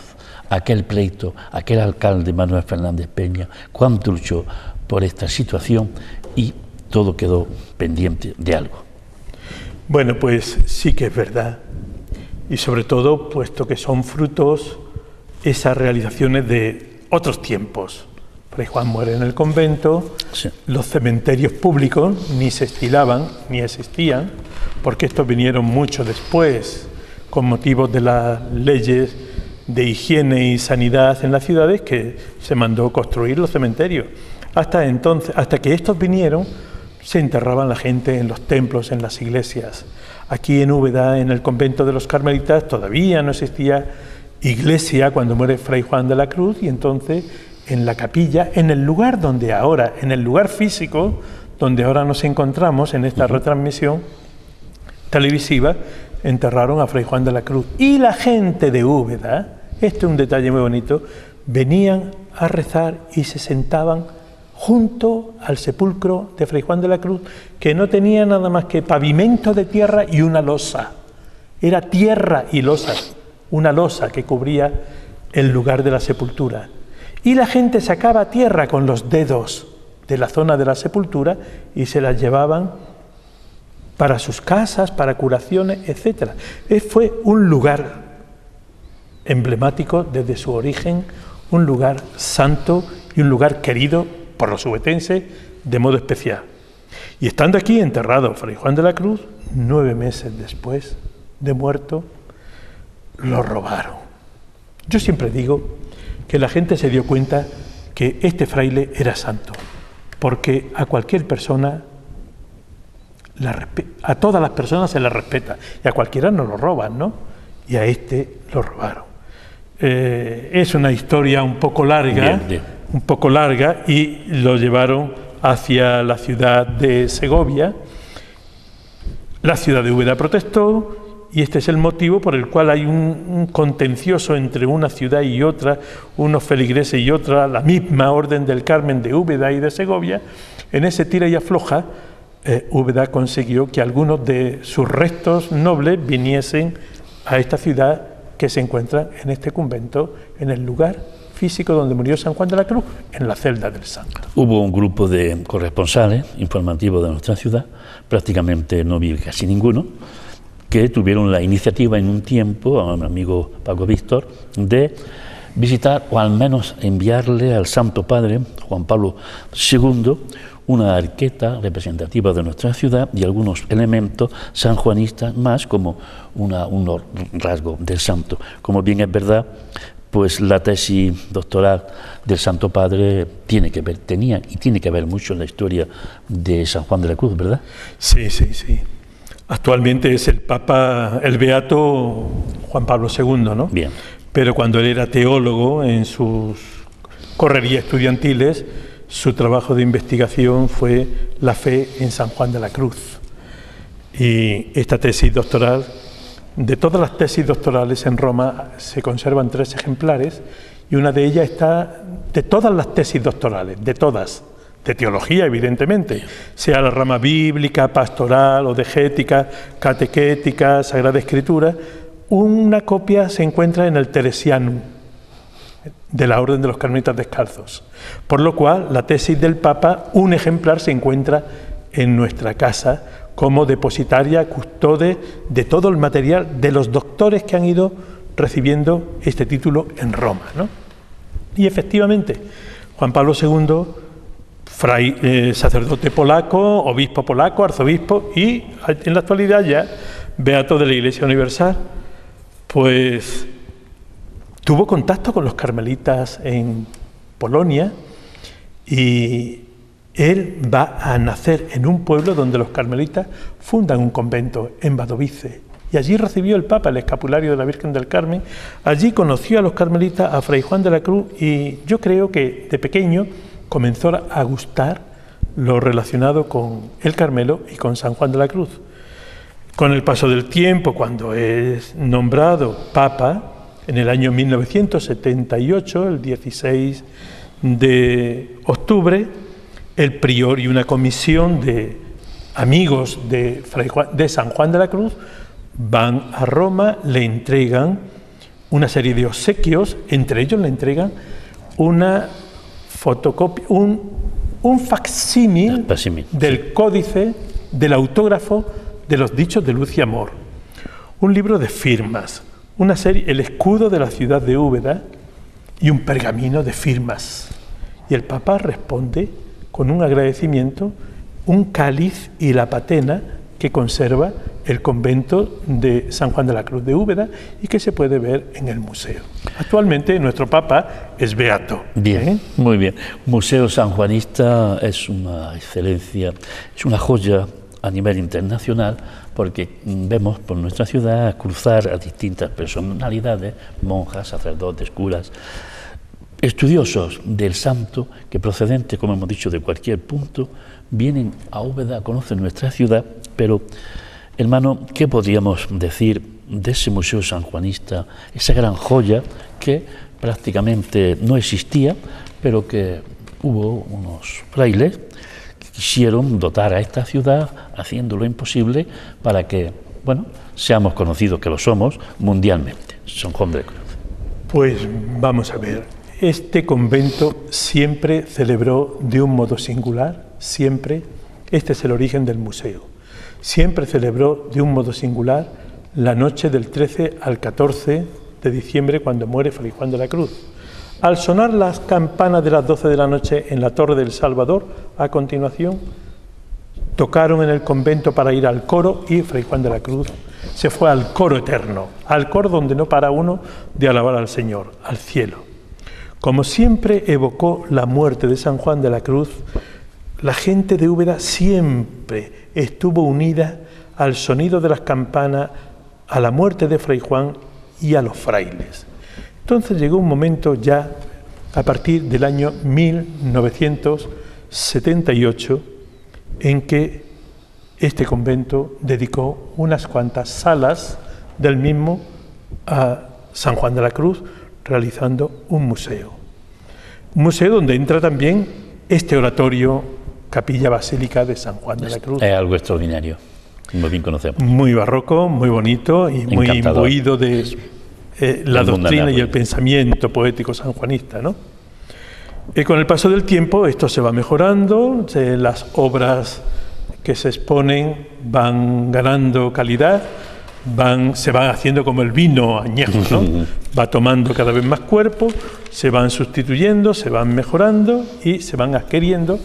aquel pleito, aquel alcalde Manuel Fernández Peña, cuánto luchó por esta situación y todo quedó pendiente de algo. Bueno, pues sí que es verdad, y sobre todo puesto que son frutos esas realizaciones de otros tiempos. Fray Juan muere en el convento, sí. Los cementerios públicos ni se estilaban ni existían, porque estos vinieron mucho después, con motivos de las leyes de higiene y sanidad en las ciudades, que se mandó construir los cementerios. Hasta que estos vinieron, se enterraban la gente en los templos, en las iglesias. Aquí en Úbeda, en el convento de los Carmelitas, todavía no existía iglesia cuando muere Fray Juan de la Cruz, y entonces en la capilla, en el lugar donde ahora, en el lugar físico donde ahora nos encontramos en esta retransmisión televisiva, enterraron a Fray Juan de la Cruz. Y la gente de Úbeda, este es un detalle muy bonito, venían a rezar y se sentaban junto al sepulcro de Fray Juan de la Cruz, que no tenía nada más que pavimento de tierra y una losa. Era tierra y losa, una losa que cubría el lugar de la sepultura. Y la gente sacaba tierra con los dedos de la zona de la sepultura y se las llevaban para sus casas, para curaciones, etc. Fue un lugar emblemático desde su origen, un lugar santo y un lugar querido por los ubetenses de modo especial. Y estando aquí enterrado Fray Juan de la Cruz, 9 meses después de muerto, lo robaron. Yo siempre digo que la gente se dio cuenta que este fraile era santo, porque a cualquier persona, a todas las personas se les respeta, y a cualquiera no lo roban, ¿no? Y a este lo robaron. Es una historia un poco larga, y lo llevaron hacia la ciudad de Segovia. La ciudad de Úbeda protestó, y este es el motivo por el cual hay un contencioso entre una ciudad y otra, unos feligreses y otra, la misma Orden del Carmen de Úbeda y de Segovia. En ese tira y afloja, Úbeda consiguió que algunos de sus restos nobles viniesen a esta ciudad que se encuentra en este convento, en el lugar físico donde murió San Juan de la Cruz, en la celda del santo. Hubo un grupo de corresponsales informativos de nuestra ciudad, prácticamente no vi casi ninguno, que tuvieron la iniciativa en un tiempo, a un amigo Paco Víctor, de visitar o al menos enviarle al Santo Padre, Juan Pablo II, una arqueta representativa de nuestra ciudad y algunos elementos sanjuanistas más como un rasgo del santo. Como bien es verdad, pues la tesis doctoral del Santo Padre tenía y tiene que ver mucho en la historia de San Juan de la Cruz, ¿verdad? Sí, sí, sí. Actualmente es el Papa, el Beato Juan Pablo II, ¿no? Bien. Pero cuando él era teólogo, en sus correrías estudiantiles, su trabajo de investigación fue la fe en San Juan de la Cruz. Y esta tesis doctoral, de todas las tesis doctorales en Roma, se conservan 3 ejemplares, y una de ellas está, de todas las tesis doctorales, de todas, de teología, evidentemente, sea la rama bíblica, pastoral, odegética, catequética, Sagrada Escritura. Una copia se encuentra en el Teresianum, de la Orden de los Carmelitas Descalzos, por lo cual la tesis del Papa, un ejemplar, se encuentra en nuestra casa como depositaria, custode de todo el material de los doctores que han ido recibiendo este título en Roma, ¿no? Y efectivamente, Juan Pablo II, sacerdote polaco, obispo polaco, arzobispo y en la actualidad ya beato de la Iglesia Universal, pues tuvo contacto con los carmelitas en Polonia y él va a nacer en un pueblo donde los carmelitas fundan un convento en Wadowice. Y allí recibió el Papa el escapulario de la Virgen del Carmen. Allí conoció a los carmelitas, a Fray Juan de la Cruz, y yo creo que de pequeño comenzó a gustar lo relacionado con el Carmelo y con San Juan de la Cruz. Con el paso del tiempo, cuando es nombrado Papa, en el año 1978, el 16 de octubre, el prior y una comisión de amigos de San Juan de la Cruz van a Roma, le entregan una serie de obsequios, entre ellos le entregan una fotocopia, un facsímil del códice, del autógrafo de los dichos de Luz y Amor, un libro de firmas, una serie, el escudo de la ciudad de Úbeda y un pergamino de firmas. Y el Papa responde con un agradecimiento, un cáliz y la patena que conserva el convento de San Juan de la Cruz de Úbeda y que se puede ver en el museo. Actualmente nuestro Papa es beato. Bien, muy bien. Museo Sanjuanista es una excelencia, es una joya a nivel internacional, porque vemos por nuestra ciudad cruzar a distintas personalidades, monjas, sacerdotes, curas, estudiosos del santo, que procedentes, como hemos dicho, de cualquier punto, vienen a Úbeda, conocen nuestra ciudad. Pero, hermano, ¿qué podríamos decir de ese museo sanjuanista, esa gran joya que prácticamente no existía, pero que hubo unos frailes que quisieron dotar a esta ciudad, haciendo lo imposible para que, bueno, seamos conocidos, que lo somos, mundialmente, San Juan de la Cruz? Pues vamos a ver, este convento siempre celebró de un modo singular, siempre, este es el origen del museo, siempre celebró de un modo singular la noche del 13 al 14 de diciembre, cuando muere Fray Juan de la Cruz. Al sonar las campanas de las 12 de la noche en la Torre del Salvador, a continuación, tocaron en el convento para ir al coro y Fray Juan de la Cruz se fue al coro eterno, al coro donde no para uno de alabar al Señor, al cielo. Como siempre evocó la muerte de San Juan de la Cruz, la gente de Úbeda siempre estuvo unida al sonido de las campanas, a la muerte de Fray Juan y a los frailes. Entonces llegó un momento ya, a partir del año 1978, en que este convento dedicó unas cuantas salas del mismo a San Juan de la Cruz, realizando un museo. Un museo donde entra también este oratorio, capilla basílica de San Juan de la Cruz. Es algo extraordinario, como bien conocemos. Muy barroco, muy bonito y muy imbuido de la doctrina y el pensamiento poético sanjuanista, ¿no? Con el paso del tiempo esto se va mejorando, las obras que se exponen van ganando calidad, se van haciendo como el vino añejo, ¿no? Va tomando cada vez más cuerpo, se van sustituyendo, se van mejorando y se van adquiriendo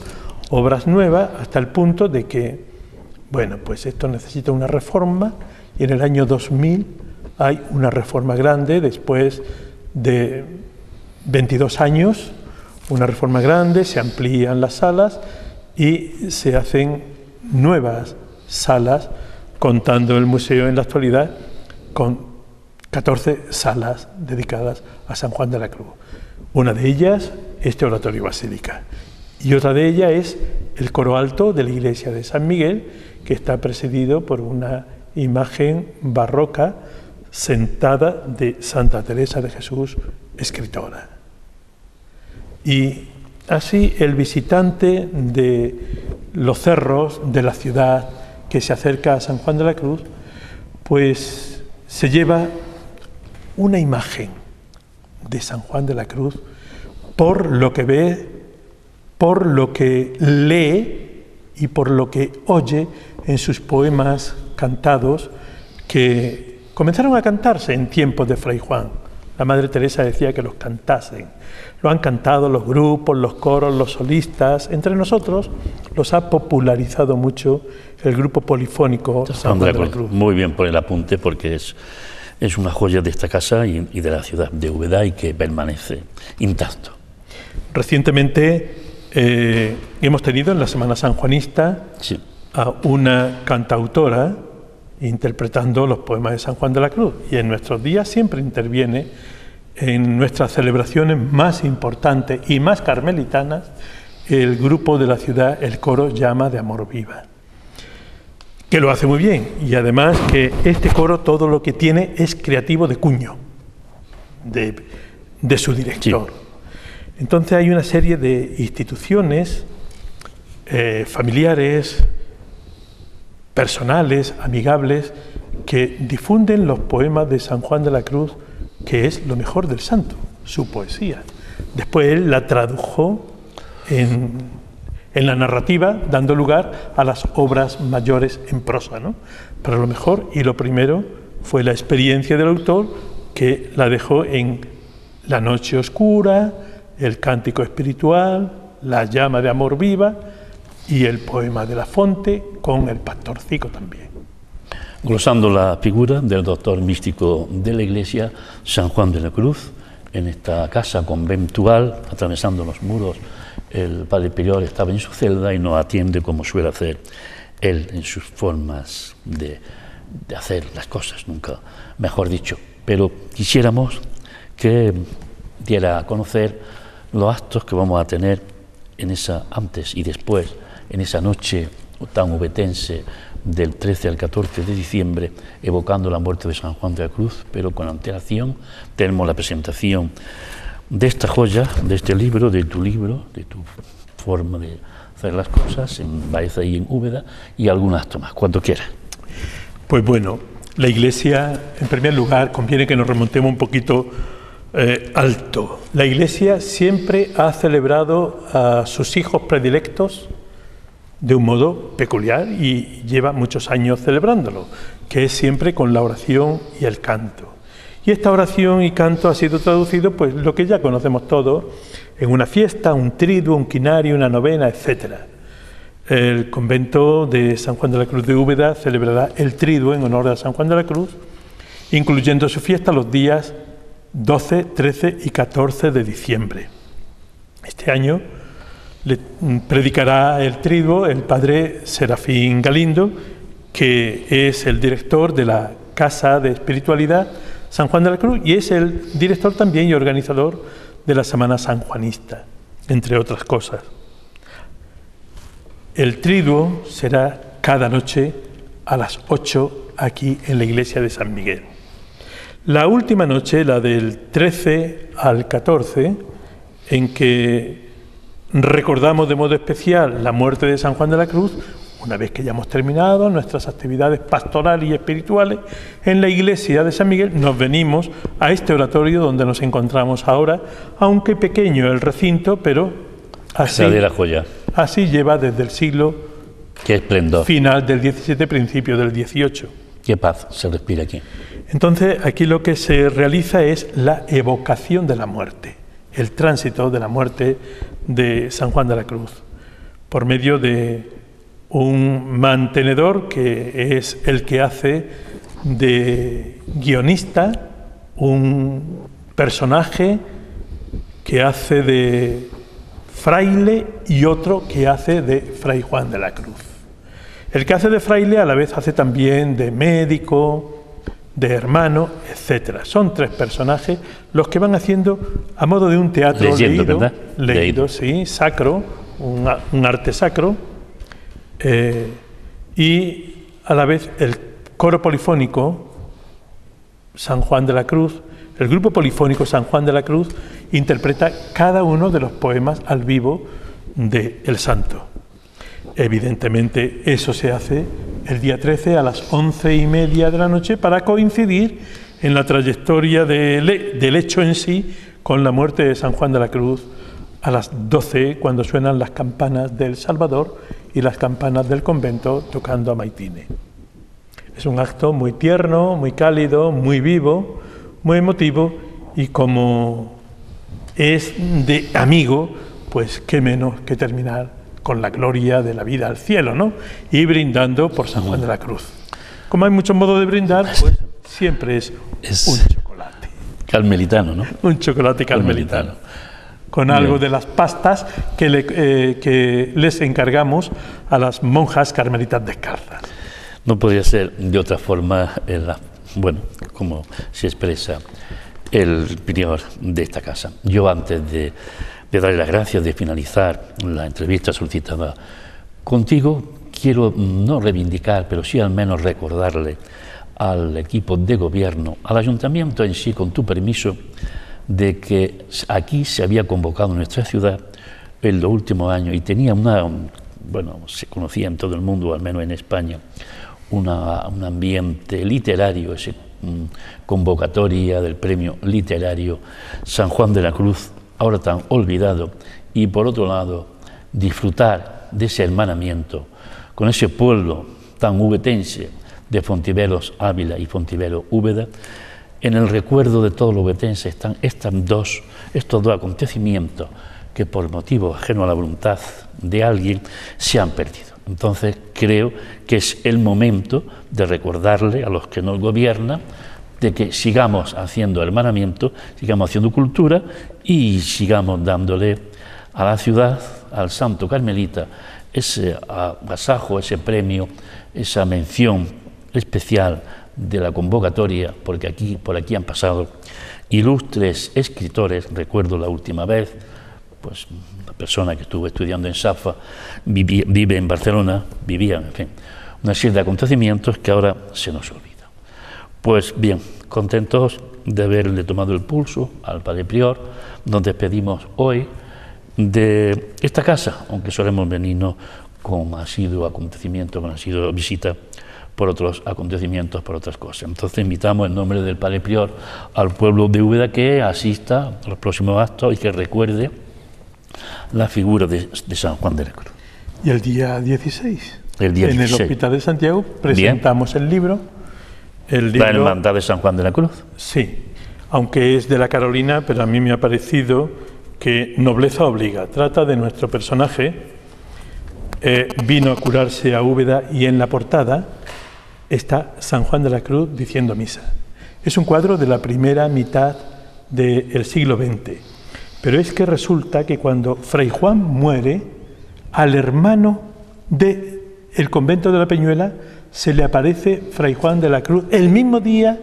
obras nuevas hasta el punto de que, bueno, pues esto necesita una reforma y en el año 2000 hay una reforma grande, después de 22 años, una reforma grande, se amplían las salas y se hacen nuevas salas, contando el museo en la actualidad con 14 salas dedicadas a San Juan de la Cruz. Una de ellas, este oratorio basílica, y otra de ellas es el coro alto de la iglesia de San Miguel, que está presidido por una imagen barroca sentada de Santa Teresa de Jesús, escritora. Y Así, el visitante de los cerros de la ciudad que se acerca a San Juan de la Cruz, pues se lleva una imagen de San Juan de la Cruz por lo que ve, por lo que lee y por lo que oye en sus poemas cantados, que comenzaron a cantarse en tiempos de Fray Juan. La Madre Teresa decía que los cantasen. Lo han cantado los grupos, los coros, los solistas. Entre nosotros los ha popularizado mucho el grupo polifónico San Juan de la Cruz. Muy bien por el apunte, porque es una joya de esta casa y de la ciudad de Úbeda, y que permanece intacto. Recientemente hemos tenido en la Semana Sanjuanista a una cantautora interpretando los poemas de San Juan de la Cruz, y en nuestros días siempre interviene en nuestras celebraciones más importantes y más carmelitanas el grupo de la ciudad, el coro Llama de Amor Viva, que lo hace muy bien, y además que este coro todo lo que tiene es creativo de cuño de su director. Sí. Entonces hay una serie de instituciones familiares, personales, amigables, que difunden los poemas de San Juan de la Cruz, que es lo mejor del santo, su poesía. Después él la tradujo en la narrativa, dando lugar a las obras mayores en prosa, ¿no? Pero lo mejor y lo primero fue la experiencia del autor, que la dejó en La noche oscura, el cántico espiritual, la llama de amor viva y el poema de la fonte, con el pastorcico también. Glosando la figura del doctor místico de la Iglesia, San Juan de la Cruz, en esta casa conventual, atravesando los muros, el padre prior estaba en su celda y nos atiende como suele hacer él en sus formas de hacer las cosas, nunca mejor dicho. Pero quisiéramos que diera a conocer los actos que vamos a tener en esa antes y después, en esa noche tan ubetense del 13 al 14 de diciembre, evocando la muerte de San Juan de la Cruz, pero con antelación tenemos la presentación de esta joya, de este libro, de tu forma de hacer las cosas, en Baeza y en Úbeda, y algún acto más, cuando quieras. Pues bueno, la Iglesia, en primer lugar, conviene que nos remontemos un poquito alto. La Iglesia siempre ha celebrado a sus hijos predilectos de un modo peculiar y lleva muchos años celebrándolo, que es siempre con la oración y el canto. Y esta oración y canto ha sido traducido, pues lo que ya conocemos todos, en una fiesta, un triduo, un quinario, una novena, etc. El convento de San Juan de la Cruz de Úbeda celebrará el triduo en honor a San Juan de la Cruz, incluyendo su fiesta los días 12, 13 y 14 de diciembre. Este año le predicará el triduo el padre Serafín Galindo, que es el director de la Casa de Espiritualidad San Juan de la Cruz y es el director también y organizador de la Semana Sanjuanista, entre otras cosas. El triduo será cada noche a las 8 aquí en la iglesia de San Miguel. La última noche, la del 13 al 14, en que recordamos de modo especial la muerte de San Juan de la Cruz, una vez que ya hemos terminado nuestras actividades pastorales y espirituales en la iglesia de San Miguel, nos venimos a este oratorio donde nos encontramos ahora, aunque pequeño el recinto, pero así, joya. Así lleva desde el siglo Qué esplendor. Final del 17, principio del 18. Qué paz se respira aquí. Entonces, aquí lo que se realiza es la evocación de la muerte, el tránsito de la muerte de San Juan de la Cruz, por medio de un mantenedor que es el que hace de guionista, un personaje que hace de fraile y otro que hace de Fray Juan de la Cruz. El que hace de fraile a la vez hace también de médico, de hermano, etc. Son tres personajes los que van haciendo a modo de un teatro leyendo, leído, ¿verdad? Leído, sí, sacro, un arte sacro, y a la vez el coro polifónico San Juan de la Cruz, el grupo polifónico San Juan de la Cruz, interpreta cada uno de los poemas al vivo del santo. Evidentemente eso se hace el día 13 a las 11:30 de la noche para coincidir en la trayectoria del hecho en sí con la muerte de San Juan de la Cruz a las 12, cuando suenan las campanas del Salvador y las campanas del convento tocando a Maitine. Es un acto muy tierno, muy cálido, muy vivo, muy emotivo, y como es de amigo, pues qué menos que terminar con la gloria de la vida al cielo, ¿no? Y brindando por San Juan de la Cruz. Como hay muchos modos de brindar, pues siempre es un chocolate. Carmelitano, ¿no? Un chocolate carmelitano. Con algo de las pastas que les encargamos a las monjas carmelitas descalzas. No podría ser de otra forma, como se expresa el prior de esta casa. Yo, antes de darle las gracias, de finalizar la entrevista solicitada contigo, quiero no reivindicar, pero sí al menos recordarle al equipo de gobierno, al ayuntamiento en sí, con tu permiso, de que aquí se había convocado en nuestra ciudad en los últimos años, y tenía se conocía en todo el mundo, al menos en España, un ambiente literario, esa convocatoria del premio literario San Juan de la Cruz, ahora tan olvidado, y por otro lado disfrutar de ese hermanamiento con ese pueblo tan ubetense de Fontiveros Ávila y Fontiveros Úbeda. En el recuerdo de todos los ubetenses están estos dos acontecimientos que por motivo ajeno a la voluntad de alguien se han perdido. Entonces creo que es el momento de recordarle a los que nos gobiernan de que sigamos haciendo hermanamiento, sigamos haciendo cultura y sigamos dándole a la ciudad, al santo carmelita, ese agasajo, ese premio, esa mención especial de la convocatoria, porque por aquí han pasado ilustres escritores. Recuerdo la última vez, pues una persona que estuvo estudiando en Safa, vive en Barcelona, en fin, una serie de acontecimientos que ahora se nos olvidan. Pues bien, contentos de haberle tomado el pulso al Padre Prior. Nos despedimos hoy de esta casa, aunque solemos venirnos con asiduo acontecimiento, con asiduo visita por otros acontecimientos, por otras cosas. Entonces invitamos en nombre del Padre Prior al pueblo de Úbeda que asista a los próximos actos y que recuerde la figura de San Juan de la Cruz. Y el día 16, en el Hospital de Santiago, presentamos el libro. La Hermandad de San Juan de la Cruz. Sí, aunque es de la Carolina, pero a mí me ha parecido que nobleza obliga. Trata de nuestro personaje, vino a curarse a Úbeda, y en la portada está San Juan de la Cruz diciendo misa. Es un cuadro de la primera mitad del siglo XX, pero es que resulta que cuando Fray Juan muere, al hermano del convento de la Peñuela se le aparece Fray Juan de la Cruz el mismo día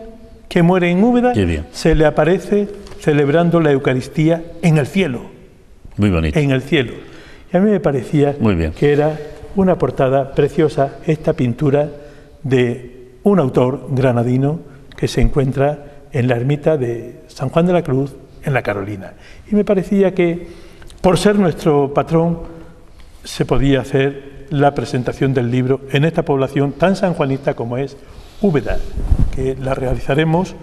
que muere en Úbeda. Se le aparece celebrando la Eucaristía en el cielo. Muy bonito. En el cielo. Y a mí me parecía que era una portada preciosa esta pintura de un autor granadino que se encuentra en la ermita de San Juan de la Cruz en la Carolina. Y me parecía que, por ser nuestro patrón, se podía hacer la presentación del libro en esta población tan sanjuanista como es Úbeda, que la realizaremos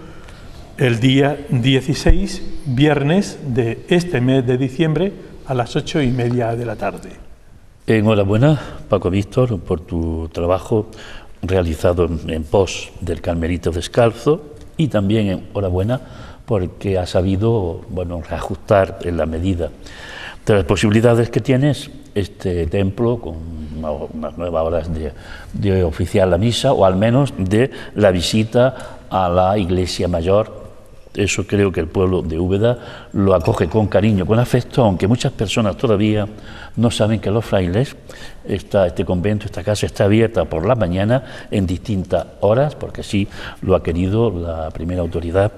el día 16, viernes de este mes de diciembre, a las 8:30 de la tarde. Enhorabuena, Paco Víctor, por tu trabajo realizado en pos del Carmelito Descalzo, y también enhorabuena porque has sabido reajustar en la medida de las posibilidades que tienes este templo con unas nuevas horas de oficiar la misa, o al menos de la visita a la iglesia mayor. Eso creo que el pueblo de Úbeda lo acoge con cariño, con afecto, aunque muchas personas todavía no saben que los frailes, este convento, esta casa está abierta por la mañana en distintas horas, porque sí lo ha querido la primera autoridad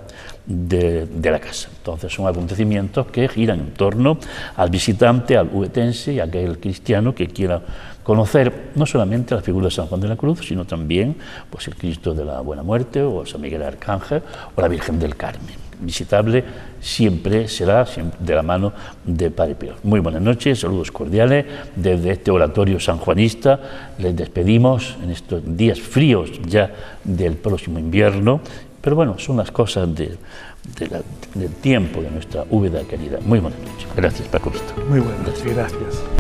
de la casa. Entonces son acontecimientos que giran en torno al visitante, al ubetense y a aquel cristiano que quiera conocer no solamente la figura de San Juan de la Cruz, sino también pues, el Cristo de la Buena Muerte, o San Miguel Arcángel, o la Virgen del Carmen. Visitable siempre será de la mano de Padre Pío. Muy buenas noches, saludos cordiales desde este oratorio sanjuanista. Les despedimos en estos días fríos ya del próximo invierno, pero bueno, son las cosas del tiempo de nuestra Úbeda querida. Muy buenas noches. Gracias, Paco Víctor. Muy buenas noches, gracias.